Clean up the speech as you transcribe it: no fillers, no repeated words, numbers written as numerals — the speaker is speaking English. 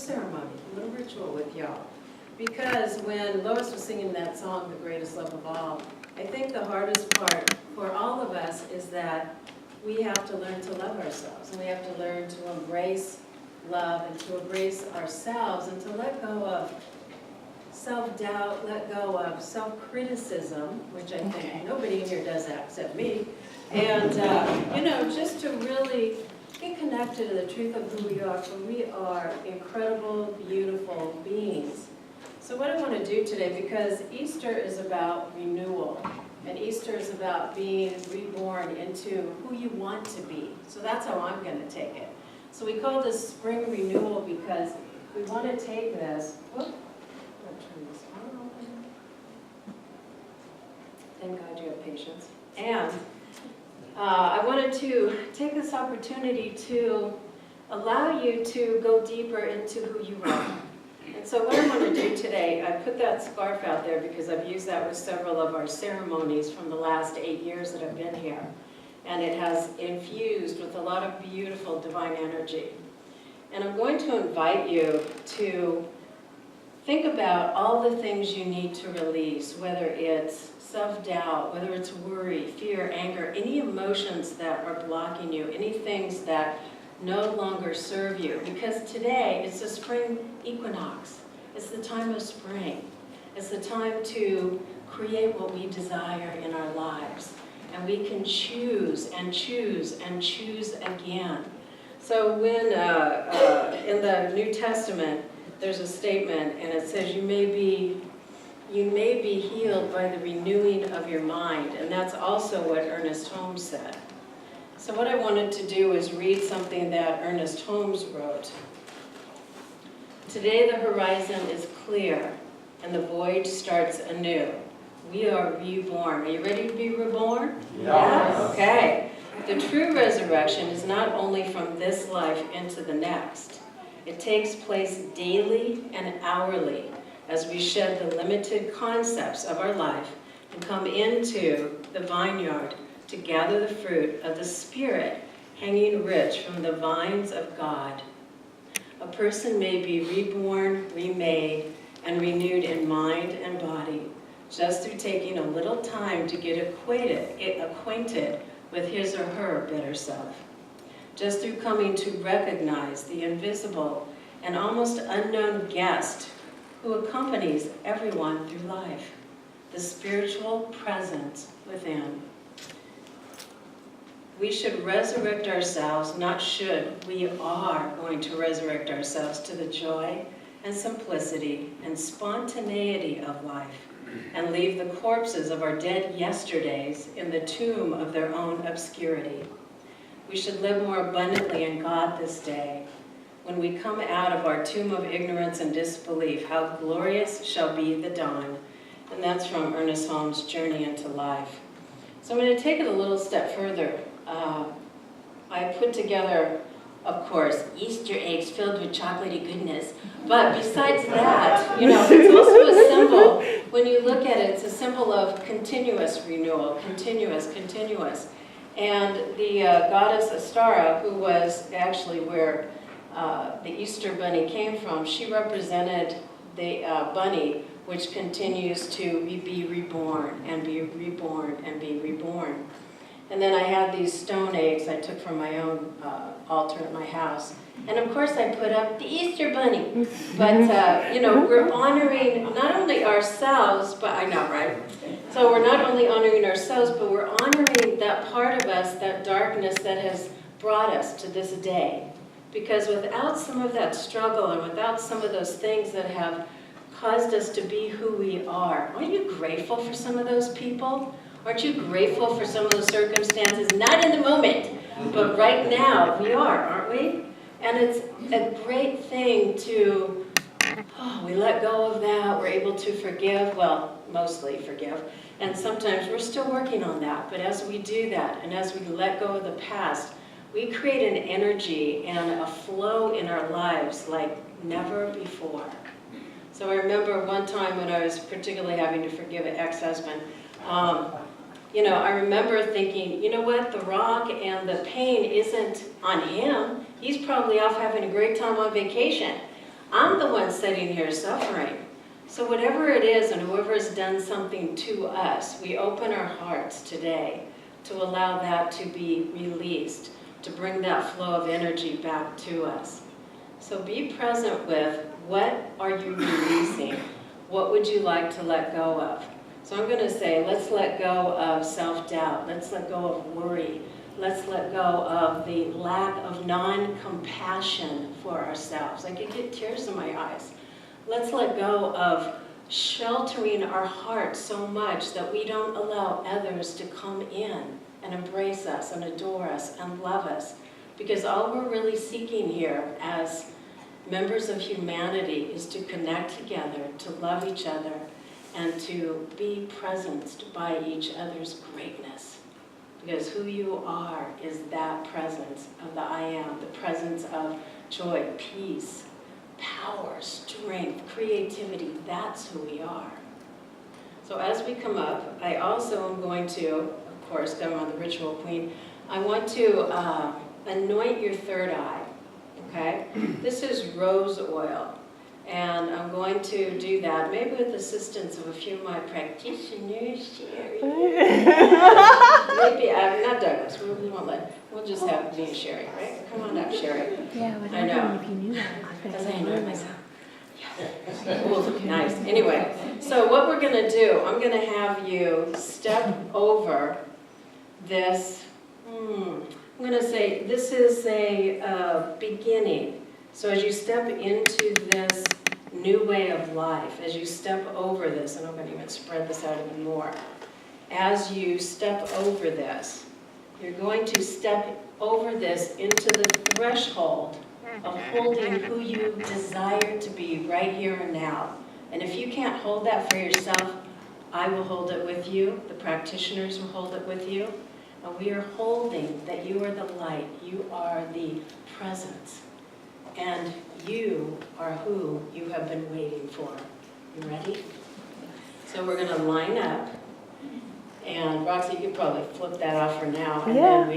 ceremony, a little ritual with y'all. Because when Lois was singing that song, The Greatest Love of All, I think the hardest part for all of us is that we have to learn to love ourselves. And we have to learn to embrace love and to embrace ourselves and to let go of self-doubt, let go of self-criticism, which I think nobody in here does that except me. And, just to really get connected to the truth of who we are, for we are incredible, beautiful beings. So what I want to do today, because Easter is about renewal, and Easter is about being reborn into who you want to be. So that's how I'm going to take it. So we call this spring renewal because we want to take this. Whoop, I'm going to turn this on. Thank God you have patience. And I wanted to take this opportunity to allow you to go deeper into who you are. And so what I want to do today, I put that scarf out there because I've used that with several of our ceremonies from the last 8 years that I've been here. And it has infused with a lot of beautiful divine energy. And I'm going to invite you to think about all the things you need to release, whether it's self-doubt, whether it's worry, fear, anger, any emotions that are blocking you, any things that no longer serve you. Because today, it's the spring equinox. It's the time of spring. It's the time to create what we desire in our lives. And we can choose and choose and choose again. So when in the New Testament, there's a statement, and it says, you may be healed by the renewing of your mind. And that's also what Ernest Holmes said. So what I wanted to do is read something that Ernest Holmes wrote. Today the horizon is clear, and the voyage starts anew. We are reborn. Are you ready to be reborn? Yes. Okay. The true resurrection is not only from this life into the next. It takes place daily and hourly as we shed the limited concepts of our life and come into the vineyard to gather the fruit of the Spirit hanging rich from the vines of God. A person may be reborn, remade, and renewed in mind and body just through taking a little time to get acquainted with his or her better self. Just through coming to recognize the invisible and almost unknown guest who accompanies everyone through life, the spiritual presence within. We should resurrect ourselves, not should, we are going to resurrect ourselves to the joy and simplicity and spontaneity of life, and leave the corpses of our dead yesterdays in the tomb of their own obscurity. We should live more abundantly in God this day. When we come out of our tomb of ignorance and disbelief, how glorious shall be the dawn. And that's from Ernest Holmes' Journey into Life. So I'm going to take it a little step further. I put together, of course, Easter eggs filled with chocolatey goodness. But besides that, it's also a symbol. When you look at it, it's a symbol of continuous renewal, continuous. And the goddess Astara, who was actually where the Easter bunny came from, she represented the bunny, which continues to be reborn and be reborn and be reborn. And then I had these stone eggs I took from my own altar at my house. And of course I put up the Easter bunny. But, we're honoring not only ourselves, but I know, right? So we're not only honoring ourselves, but we're honoring that part of us, that darkness that has brought us to this day. Because without some of that struggle and without some of those things that have caused us to be who we are, aren't you grateful for some of those people? Aren't you grateful for some of those circumstances? Not in the moment, but right now we are, aren't we? And it's a great thing to, we let go of that, we're able to forgive, well, mostly forgive, and sometimes we're still working on that, but as we do that, and as we let go of the past, we create an energy and a flow in our lives like never before. So I remember one time when I was particularly having to forgive an ex-husband, I remember thinking, you know what, the rock and the pain isn't on him. He's probably off having a great time on vacation. I'm the one sitting here suffering. So whatever it is and whoever has done something to us, we open our hearts today to allow that to be released, to bring that flow of energy back to us. So be present with what are you releasing? What would you like to let go of? So I'm going to say, let's let go of self-doubt. Let's let go of worry. Let's let go of the lack of non-compassion for ourselves. I can get tears in my eyes. Let's let go of sheltering our hearts so much that we don't allow others to come in and embrace us and adore us and love us. Because all we're really seeking here as members of humanity is to connect together, to love each other, and to be presenced by each other's greatness. Because who you are is that presence of the I am, the presence of joy, peace, power, strength, creativity. That's who we are. So as we come up, I also am going to, of course, come on the ritual queen, I want to anoint your third eye, okay? This is rose oil. And I'm going to do that, maybe with the assistance of a few of my practitioners, Sherry. Maybe, not Douglas, we won't let, we'll just have me and Sherry, right? Come on up, Sherry. Yeah, but I know. if you knew that. Because I know myself. Yeah. Ooh, nice. Anyway, so what we're going to do, I'm going to have you step over this, I'm going to say this is a beginning. So as you step into this new way of life, as you step over this, and I'm going to even spread this out even more, as you step over this, you're going to step over this into the threshold of holding who you desire to be right here and now. And if you can't hold that for yourself, I will hold it with you. The practitioners will hold it with you. And we are holding that you are the light. You are the presence. And you are who you have been waiting for. You ready? So we're going to line up. And Roxy, you could probably flip that off for now. And then we